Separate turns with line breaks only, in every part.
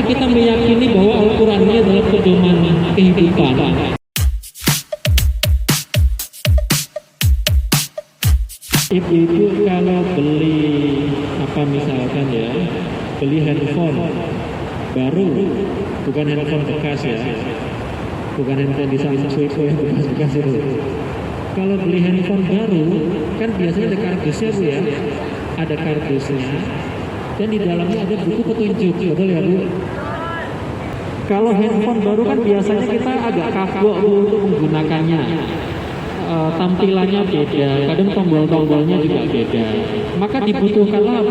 kita meyakini bahwa Al-Quran ini adalah pedoman kehidupan. Ibu-ibu kalau beli misalkan ya, beli handphone baru, bukan handphone bekas ya, bukan handphone di Samsung Sweco yang bekas-bekas itu. Kalau beli handphone baru kan biasanya ada kardusnya Bu ya, ada kardusnya dan di dalamnya ada buku petunjuk, betul ya Bu? Kalau handphone baru kan biasanya kita agak kaku untuk menggunakannya. Tampilannya beda, kadang tombol-tombolnya juga beda. Maka dibutuhkanlah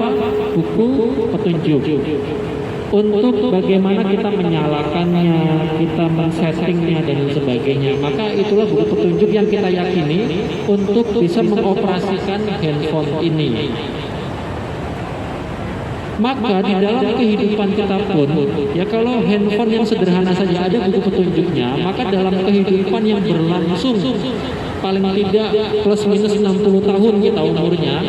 buku petunjuk untuk bagaimana kita menyalakannya, kita men-settingnya dan sebagainya. Maka itulah buku petunjuk yang kita yakini untuk bisa mengoperasikan handphone ini. Maka di dalam kehidupan kita pun, ya kalau handphone yang sederhana saja ada buku petunjuknya, maka dalam kehidupan yang berlangsung paling tidak plus minus 60 tahun kita umurnya,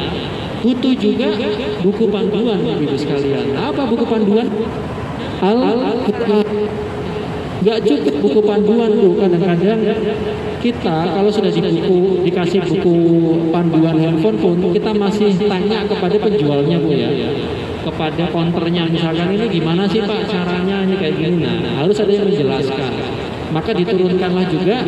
butuh juga buku panduan Ibu sekalian. Apa buku panduan? Al-Quran. Gak cukup buku panduan tuh, kadang-kadang kita kalau sudah dikasih buku panduan handphone pun kita masih tanya kepada penjualnya Bu ya, kepada konternya, misalkan ini gimana sih Pak caranya ini kayak gini. Nah, harus ada yang menjelaskan. Maka diturunkanlah juga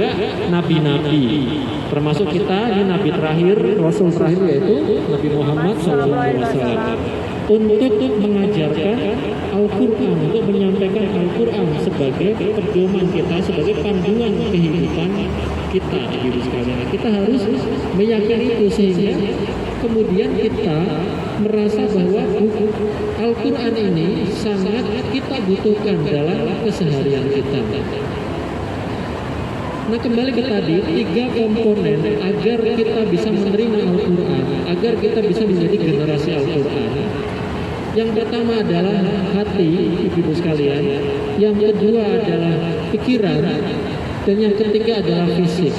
nabi-nabi, termasuk kita ini nabi terakhir, rasul terakhir yaitu Nabi Muhammad SAW, untuk mengajarkan Al-Quran, untuk menyampaikan Al-Quran sebagai pedoman kita, sebagai panduan kehidupan kita. Ibu sekalian, kita harus meyakini itu sehingga kemudian kita merasa bahwa Al-Quran ini sangat kita butuhkan dalam keseharian kita. Nah, kembali ke tadi, 3 komponen agar kita bisa menerima Al-Quran, agar kita bisa menjadi generasi Al-Quran. Yang pertama adalah hati, ibu sekalian. Yang kedua adalah pikiran. Dan yang ketiga adalah fisik.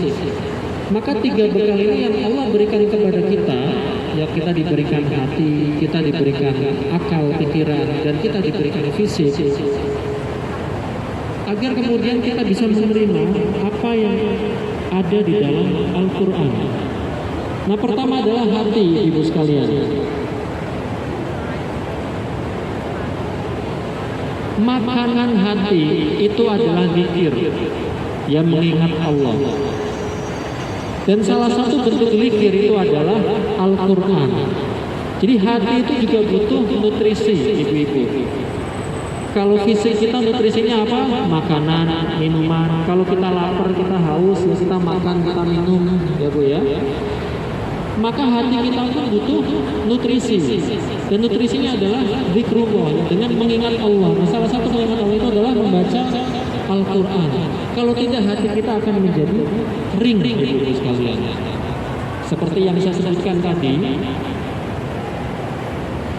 Maka 3 bekal ini yang Allah berikan kepada kita, ya kita diberikan hati, kita diberikan akal, pikiran, dan kita diberikan fisik. Agar kemudian kita bisa menerima apa yang ada di dalam Al-Quran. Nah, pertama adalah hati, ibu sekalian. Makanan hati itu adalah zikir yang mengingat Allah. Dan salah satu bentuk zikir itu adalah Al-Quran. Jadi hati itu juga butuh nutrisi, ibu-ibu. Kalau fisik kita nutrisinya apa? Makanan, minuman. Kalau kita lapar, kita haus, ya kita makan, kita minum, ya Bu ya. Maka hati kita pun butuh nutrisi. Dan nutrisinya adalah zikrullah, dengan mengingat Allah. Nah, salah satu mengingat Allah itu adalah membaca Al-Quran. Kalau tidak, hati kita akan menjadi kering, ibu sekalian. Seperti yang saya sebutkan tadi,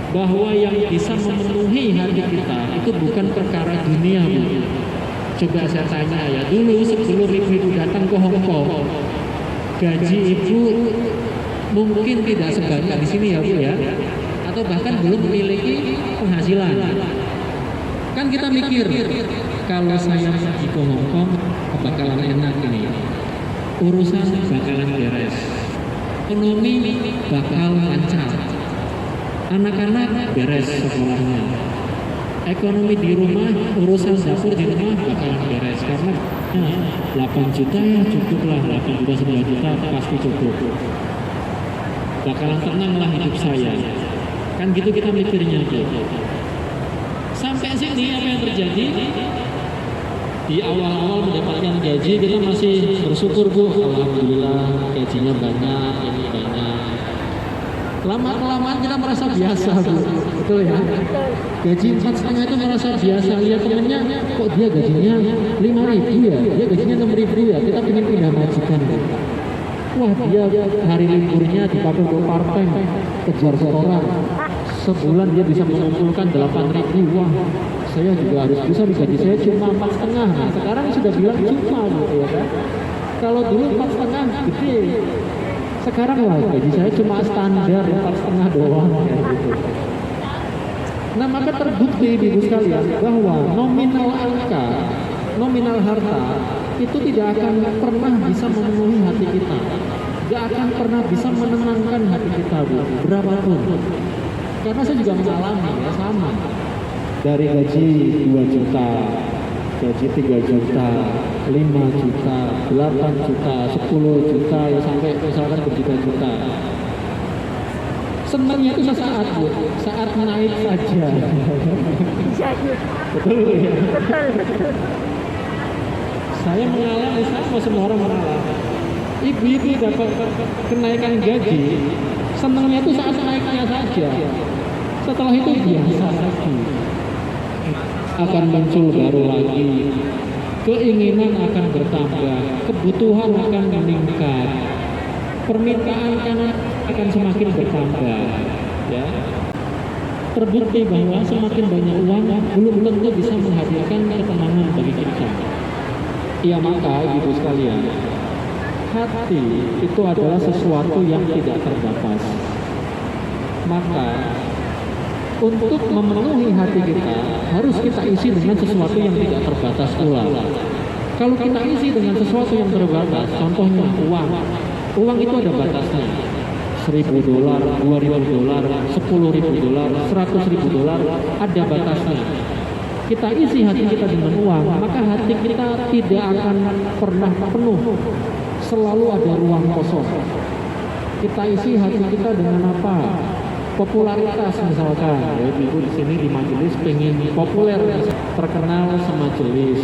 bahwa yang bisa memenuhi hati kita itu bukan perkara dunia, Bu. Coba saya tanya ya, dulu sebelum ibu datang ke Hong Kong, gaji ibu mungkin tidak sebanyak di sini ya Bu ya, atau bahkan belum memiliki penghasilan. Kan kita mikir, kalau saya pergi ke Hong Kong bakalan enak ini, urusan bakalan beres, ekonomi bakal lancar, anak-anak beres sekolahnya, ekonomi di rumah, urusan dapur di rumah bakal beres. Karena 8 juta ya cukup lah, 8 juta 9 juta pasti cukup, bakalan tenang lah hidup saya. Kan gitu kita mikirnya gitu. Sampai sini apa yang terjadi? Di awal-awal mendapatkan gaji kita masih bersyukur Bu, alhamdulillah gajinya banyak, ini banyak. Lama-kelamaan kita merasa biasa Bu, betul ya? Gaji 4,5 itu merasa biasa. Lihat temennya, kok dia gajinya 5.000 ya, dia gajinya 6.000 ya, kita pengen pindah majikan Bu. Wah, dia hari liburnya dipakai untuk part-time, kejar setoran. Sebulan dia bisa mengumpulkan 8.000. Wah, saya juga harus bisa, gaji saya cuma 4,5. Nah, sekarang sudah bilang cuma gitu ya kan. Kalau dulu 4,5 gede. Sekarang lah gaji saya cuma standar 4,5 doang kayak gitu. Nah, maka terbukti ibu sekalian bahwa nomor nominal harta itu tidak akan pernah bisa memenuhi hati kita, gak akan pernah bisa menenangkan hati kita, Bu, berapapun. Karena saya juga mengalami ya, sama. Dari gaji 2 juta, gaji 3 juta, 5 juta, 8 juta, 10 juta, ya sampai misalkan berjuta-juta. Senangnya itu sesaat, Bu, saat naik saja. Betul ya? Betul. Saya mengalami, sama semua orang mengalami. Ibu-ibu dapat kenaikan gaji, senangnya itu saat naiknya saja. Setelah itu biasa lagi. Akan muncul baru lagi. Keinginan akan bertambah, kebutuhan akan meningkat, permintaan akan semakin bertambah. Ya. Terbukti bahwa semakin banyak uang belum tentu bisa menghadirkan ketenangan bagi kita. Ya, maka ibu sekalian, hati itu adalah sesuatu yang tidak terbatas. Maka untuk memenuhi hati kita harus kita isi dengan sesuatu yang tidak terbatas pula. Kalau kita isi dengan sesuatu yang terbatas, contohnya uang itu ada batasnya. $1.000, $2.000, $10.000, $100.000, ada batasnya. Kita isi hati kita dengan uang, maka hati kita tidak akan pernah penuh. Selalu ada ruang kosong. Kita isi hati kita dengan apa? Popularitas misalkan. Ya, ibu di sini di majelis pengen populer, terkenal semajelis.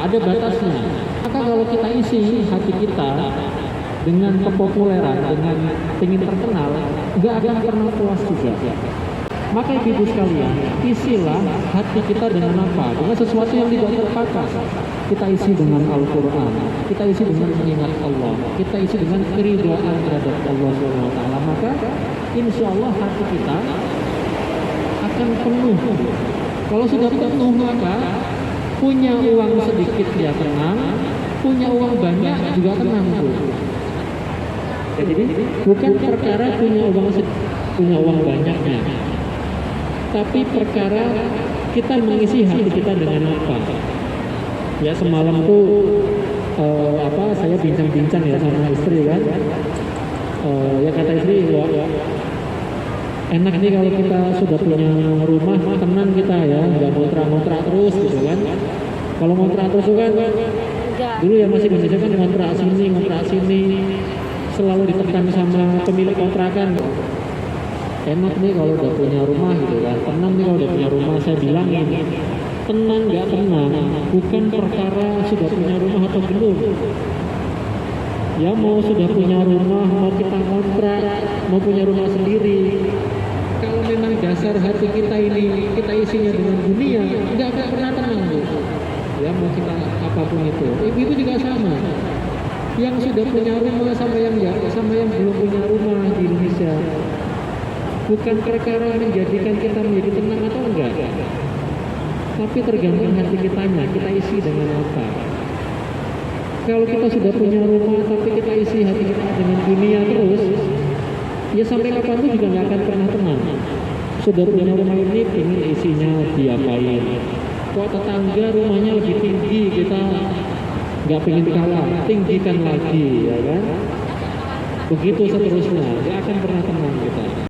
Ada batasnya. Maka kalau kita isi hati kita dengan kepopuleran, dengan pengen terkenal, nggak akan pernah puas juga. Maka ibu sekalian, isilah hati kita dengan apa? Dengan sesuatu yang tidak terbatas. Kita isi dengan Al-Quran, kita isi dengan mengingat Allah, kita isi dengan keridhaan terhadap Allah SWT. Maka insya Allah hati kita akan penuh. Kalau sudah penuh, maka punya uang sedikit ya tenang, punya uang banyak juga tenang, Bu. Jadi bukan perkara punya uang banyaknya, tapi perkara kita mengisi hati kita dengan apa. Ya semalam tuh saya bincang-bincang ya sama istri kan. Ya kata istri, wah, enak nih kalau kita sudah punya rumah, tenang kita ya, nggak ngontrak-ngontrak terus gitu kan. Kalau ngontrak terus kan, dulu ya masih Indonesia kan ngontrak sini, selalu ditekan sama pemilik kontrakan. Enak nih kalau udah punya rumah gitu kan, tenang nih kalau udah punya rumah. Saya bilangin, tenang nggak tenang bukan perkara sudah punya rumah atau belum. Ya mau sudah punya rumah, mau kita kontrak, mau punya rumah sendiri, kalau memang dasar hati kita ini kita isinya dengan dunia, nggak akan pernah tenang, Bu. Ya mau kita apapun itu. Ibu juga sama. Yang sudah punya rumah sama yang belum punya rumah di Indonesia, bukan perkara menjadikan kita menjadi tenang atau enggak, tapi tergantung hati kitanya, kita isi dengan apa. Kalau kita sudah punya rumah tapi kita isi hati kita dengan dunia terus, ya sampai kapanpun juga nggak akan pernah tenang. Sudah punya rumah ini ingin isinya diapain, kok tetangga rumahnya lebih tinggi, kita nggak pengen kalah, tinggikan lagi, ya kan? Begitu seterusnya, nggak akan pernah tenang kita.